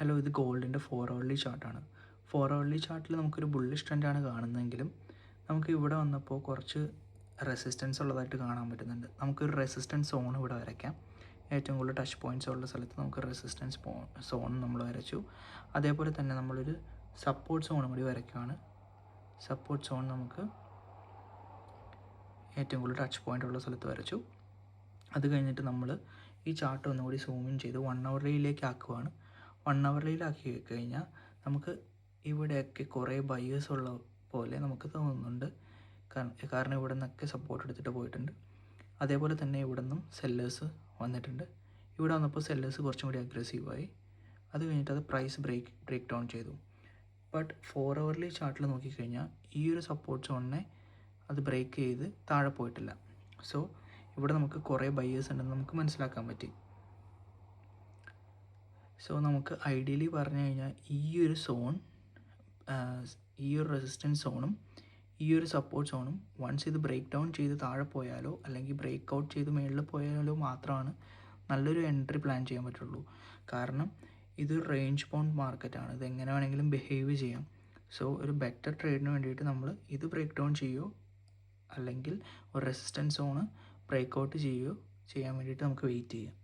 Hello, ഇത് ഗോൾഡിൻ്റെ 4 hourly ചാർട്ടാണ്. 4 hourly ചാർട്ടിൽ നമുക്കൊരു ബുള്ളിഷ് ട്രെൻഡാണ് കാണുന്നതെങ്കിലും നമുക്ക് ഇവിടെ വന്നപ്പോൾ കുറച്ച് റെസിസ്റ്റൻസ് ഉള്ളതായിട്ട് കാണാൻ പറ്റുന്നുണ്ട്. നമുക്കൊരു റെസിസ്റ്റൻസ് സോൺ ഇവിടെ വരയ്ക്കാം. ഏറ്റവും കൂടുതൽ ടച്ച് പോയിൻറ്റ്സ് ഉള്ള സ്ഥലത്ത് നമുക്ക് റെസിസ്റ്റൻസ് സോൺ നമ്മൾ വരച്ചു. അതേപോലെ തന്നെ നമ്മളൊരു സപ്പോർട്ട് സോണും കൂടി വരയ്ക്കുകയാണ്. സപ്പോർട്ട് സോൺ നമുക്ക് ഏറ്റവും കൂടുതൽ ടച്ച് പോയിൻ്റ് ഉള്ള സ്ഥലത്ത് വരച്ചു. അത് കഴിഞ്ഞിട്ട് നമ്മൾ ഈ ചാർട്ട് ഒന്നുകൂടി സൂം ഇൻ ചെയ്ത് 1 hourlyയിലേക്ക് ആക്കുവാണ്. 1 hourlyയിലാക്കി കഴിഞ്ഞാൽ നമുക്ക് ഇവിടെയൊക്കെ കുറേ ബയേഴ്സ് ഉള്ള പോലെ നമുക്ക് തോന്നുന്നുണ്ട്. കാരണം ഇവിടെ നിന്നൊക്കെ സപ്പോർട്ട് എടുത്തിട്ട് പോയിട്ടുണ്ട്. അതേപോലെ തന്നെ ഇവിടെ നിന്നും സെല്ലേഴ്സ് വന്നിട്ടുണ്ട്. ഇവിടെ വന്നപ്പോൾ സെല്ലേഴ്സ് കുറച്ചും കൂടി അഗ്രസീവായി. അത് കഴിഞ്ഞിട്ട് അത് പ്രൈസ് ബ്രേക്ക് ഡൗൺ ചെയ്തു. ബട്ട് 4 hourly ചാർട്ടിൽ നോക്കിക്കഴിഞ്ഞാൽ ഈ ഒരു സപ്പോർട്ട് സോണിനെ അത് ബ്രേക്ക് ചെയ്ത് താഴെ പോയിട്ടില്ല. സോ ഇവിടെ നമുക്ക് കുറേ ബയേഴ്സ് ഉണ്ടെന്ന് നമുക്ക് മനസ്സിലാക്കാൻ പറ്റി. സോ നമുക്ക് ഐഡിയലി പറഞ്ഞു കഴിഞ്ഞാൽ ഈ ഒരു സോൺ, ഈ ഒരു റെസിസ്റ്റൻസ് സോണും ഈ ഒരു സപ്പോർട്ട് സോണും വൺസ് ഇത് ബ്രേക്ക് ഡൗൺ ചെയ്ത് താഴെ പോയാലോ അല്ലെങ്കിൽ ബ്രേക്ക് ഔട്ട് ചെയ്ത് മുകളിൽ പോയാലോ മാത്രമാണ് നല്ലൊരു എൻട്രി പ്ലാൻ ചെയ്യാൻ പറ്റുള്ളൂ. കാരണം ഇത് റേഞ്ച് ബൗണ്ട് മാർക്കറ്റാണ്. ഇത് എങ്ങനെ വേണമെങ്കിലും ബിഹേവ് ചെയ്യാം. സോ ഒരു ബെറ്റർ ട്രേഡിന് വേണ്ടിയിട്ട് നമ്മൾ ഇത് ബ്രേക്ക് ഡൗൺ ചെയ്യുമോ അല്ലെങ്കിൽ ഒരു റെസിസ്റ്റൻസ് സോണ് ബ്രേക്ക് ഔട്ട് ചെയ്യുകയോ ചെയ്യാൻ വേണ്ടിയിട്ട് നമുക്ക് വെയിറ്റ് ചെയ്യാം.